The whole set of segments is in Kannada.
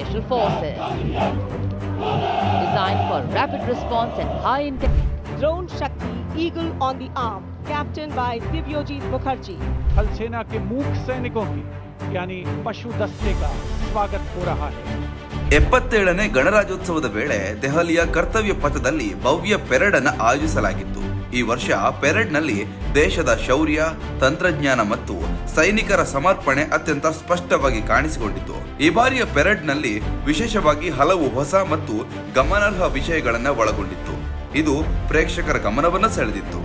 Special Forces. Designed for rapid response and high intelligence. Drone Shakti Eagle on the Arm, captained by Divyojit Mukherjee. थल सेना के मूक सैनिकों की यानी पशु दस्ते का स्वागत हो रहा है. 77ನೇ ಗಣರಾಜ್ಯೋತ್ಸವದ ವೇಳೆ ದೆಹಲಿಯ ಕರ್ತವ್ಯ ಪಥದಲ್ಲಿ ಭವ್ಯ ಪೆರೇಡ್ ಅನ್ನು ಆಯೋಜಿಸಲಾಗಿತ್ತು. ಈ ವರ್ಷ ಪೆರೇಡ್ನಲ್ಲಿ ದೇಶದ ಶೌರ್ಯ, ತಂತ್ರಜ್ಞಾನ ಮತ್ತು ಸೈನಿಕರ ಸಮರ್ಪಣೆ ಅತ್ಯಂತ ಸ್ಪಷ್ಟವಾಗಿ ಕಾಣಿಸಿಕೊಂಡಿತು. ಈ ಬಾರಿಯ ಪೆರೇಡ್ನಲ್ಲಿ ವಿಶೇಷವಾಗಿ ಹಲವು ಹೊಸ ಮತ್ತು ಗಮನಾರ್ಹ ವಿಷಯಗಳನ್ನು ಒಳಗೊಂಡಿತ್ತು. ಇದು ಪ್ರೇಕ್ಷಕರ ಗಮನವನ್ನು ಸೆಳೆದಿತ್ತು.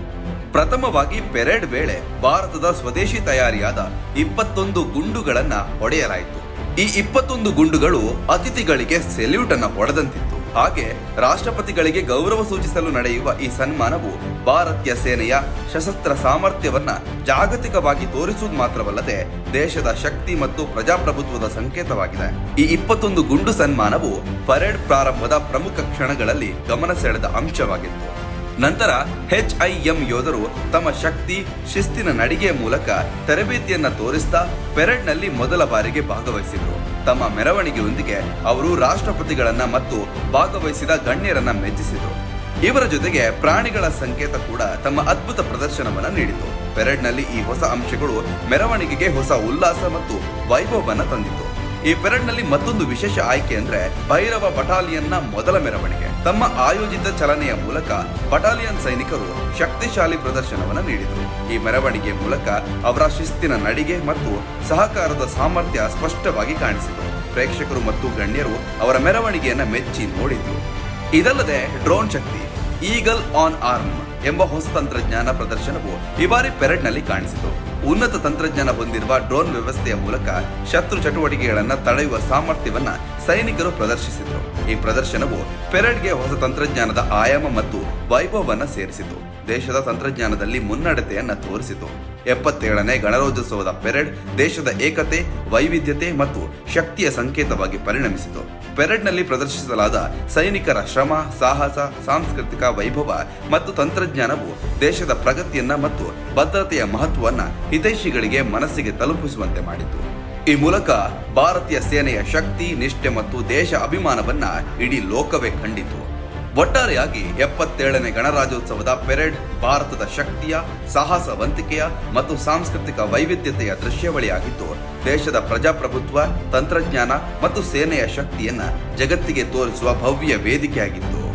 ಪ್ರಥಮವಾಗಿ ಪೆರೇಡ್ ವೇಳೆ ಭಾರತದ ಸ್ವದೇಶಿ ತಯಾರಿಯಾದ 21 ಗುಂಡುಗಳನ್ನು ಹೊಡೆಯಲಾಯಿತು. ಈ 21 ಗುಂಡುಗಳು ಅತಿಥಿಗಳಿಗೆ ಸೆಲ್ಯೂಟ್ ಅನ್ನು ಹೊಡೆದಂತಿತ್ತು. ಹಾಗೆ ರಾಷ್ಟ್ರಪತಿಗಳಿಗೆ ಗೌರವ ಸೂಚಿಸಲು ನಡೆಯುವ ಈ ಸನ್ಮಾನವು ಭಾರತೀಯ ಸೇನೆಯ ಸಶಸ್ತ್ರ ಸಾಮರ್ಥ್ಯವನ್ನ ಜಾಗತಿಕವಾಗಿ ತೋರಿಸುವುದು ಮಾತ್ರವಲ್ಲದೆ ದೇಶದ ಶಕ್ತಿ ಮತ್ತು ಪ್ರಜಾಪ್ರಭುತ್ವದ ಸಂಕೇತವಾಗಿದೆ. ಈ 21 ಗುಂಡು ಸನ್ಮಾನವು ಪರೇಡ್ ಪ್ರಾರಂಭದ ಪ್ರಮುಖ ಕ್ಷಣಗಳಲ್ಲಿ ಗಮನ ಸೆಳೆದ ಅಂಶವಾಗಿತ್ತು. ನಂತರ HIM ಯೋಧರು ತಮ್ಮ ಶಕ್ತಿ, ಶಿಸ್ತಿನ ನಡಿಗೆಯ ಮೂಲಕ ತರಬೇತಿಯನ್ನ ತೋರಿಸ್ತಾ ಪೆರೇಡ್ನಲ್ಲಿ ಮೊದಲ ಬಾರಿಗೆ ಭಾಗವಹಿಸಿದರು. ತಮ್ಮ ಮೆರವಣಿಗೆಯೊಂದಿಗೆ ಅವರು ರಾಷ್ಟ್ರಪತಿಗಳನ್ನ ಮತ್ತು ಭಾಗವಹಿಸಿದ ಗಣ್ಯರನ್ನ ಮೆಚ್ಚಿಸಿದರು. ಇವರ ಜೊತೆಗೆ ಪ್ರಾಣಿಗಳ ಸಂಕೇತ ಕೂಡ ತಮ್ಮ ಅದ್ಭುತ ಪ್ರದರ್ಶನವನ್ನ ನೀಡಿತು. ಪೆರೇಡ್ನಲ್ಲಿ ಈ ಹೊಸ ಅಂಶಗಳು ಮೆರವಣಿಗೆಗೆ ಹೊಸ ಉಲ್ಲಾಸ ಮತ್ತು ವೈಭವವನ್ನ ತಂದಿತು. ಈ ಪೆರೇಡ್ನಲ್ಲಿ ಮತ್ತೊಂದು ವಿಶೇಷ ಆಯ್ಕೆ ಅಂದ್ರೆ ಭೈರವ ಬಟಾಲಿಯನ್ನ ಮೊದಲ ಮೆರವಣಿಗೆ. ತಮ್ಮ ಆಯೋಜಿತ ಚಲನೆಯ ಮೂಲಕ ಬಟಾಲಿಯನ್ ಸೈನಿಕರು ಶಕ್ತಿಶಾಲಿ ಪ್ರದರ್ಶನವನ್ನು ನೀಡಿದರು. ಈ ಮೆರವಣಿಗೆ ಮೂಲಕ ಅವರ ಶಿಸ್ತಿನ ನಡಿಗೆ ಮತ್ತು ಸಹಕಾರದ ಸಾಮರ್ಥ್ಯ ಸ್ಪಷ್ಟವಾಗಿ ಕಾಣಿಸಿತು. ಪ್ರೇಕ್ಷಕರು ಮತ್ತು ಗಣ್ಯರು ಅವರ ಮೆರವಣಿಗೆಯನ್ನ ಮೆಚ್ಚಿ ನೋಡಿದ್ರು. ಇದಲ್ಲದೆ drone Shakti eagle on arm ಎಂಬ ಹೊಸ ತಂತ್ರಜ್ಞಾನ ಪ್ರದರ್ಶನವು ಈ ಬಾರಿ ಪೆರೇಡ್ನಲ್ಲಿ ಕಾಣಿಸಿತು. ಉನ್ನತ ತಂತ್ರಜ್ಞಾನ ಹೊಂದಿರುವ ಡ್ರೋನ್ ವ್ಯವಸ್ಥೆಯ ಮೂಲಕ ಶತ್ರು ಚಟುವಟಿಕೆಗಳನ್ನು ತಡೆಯುವ ಸಾಮರ್ಥ್ಯವನ್ನ ಸೈನಿಕರು ಪ್ರದರ್ಶಿಸಿದರು. ಈ ಪ್ರದರ್ಶನವು ಪೆರೇಡ್ಗೆ ಹೊಸ ತಂತ್ರಜ್ಞಾನದ ಆಯಾಮ ಮತ್ತು ವೈಭವವನ್ನ ಸೇರಿಸಿತು. ದೇಶದ ತಂತ್ರಜ್ಞಾನದಲ್ಲಿ ಮುನ್ನಡೆತೆಯನ್ನ ತೋರಿಸಿತು. 77ನೇ ಗಣರಾಜ್ಯೋತ್ಸವದ ಪೆರೇಡ್ ದೇಶದ ಏಕತೆ, ವೈವಿಧ್ಯತೆ ಮತ್ತು ಶಕ್ತಿಯ ಸಂಕೇತವಾಗಿ ಪರಿಣಮಿಸಿತು. ಪೆರೇಡ್ನಲ್ಲಿ ಪ್ರದರ್ಶಿಸಲಾದ ಸೈನಿಕರ ಶ್ರಮ, ಸಾಹಸ, ಸಾಂಸ್ಕೃತಿಕ ವೈಭವ ಮತ್ತು ತಂತ್ರಜ್ಞಾನವು ದೇಶದ ಪ್ರಗತಿಯನ್ನ ಮತ್ತು ಭದ್ರತೆಯ ಮಹತ್ವವನ್ನ ಹಿತೈಷಿಗಳಿಗೆ ಮನಸ್ಸಿಗೆ ತಲುಪಿಸುವಂತೆ ಮಾಡಿತು. ಈ ಮೂಲಕ ಭಾರತೀಯ ಸೇನೆಯ ಶಕ್ತಿ, ನಿಷ್ಠೆ ಮತ್ತು ದೇಶ ಅಭಿಮಾನವನ್ನ ಇಡೀ ಲೋಕವೇ ಕಂಡಿತು. ಒಟ್ಟಾರೆಯಾಗಿ 77ನೇ ಗಣರಾಜ್ಯೋತ್ಸವದ ಪೆರೇಡ್ ಭಾರತದ ಶಕ್ತಿಯ, ಸಾಹಸವಂತಿಕೆಯ ಮತ್ತು ಸಾಂಸ್ಕೃತಿಕ ವೈವಿಧ್ಯತೆಯ ದೃಶ್ಯಾವಳಿಯಾಗಿದ್ದು, ದೇಶದ ಪ್ರಜಾಪ್ರಭುತ್ವ, ತಂತ್ರಜ್ಞಾನ ಮತ್ತು ಸೇನೆಯ ಶಕ್ತಿಯನ್ನ ಜಗತ್ತಿಗೆ ತೋರಿಸುವ ಭವ್ಯ ವೇದಿಕೆಯಾಗಿತ್ತು.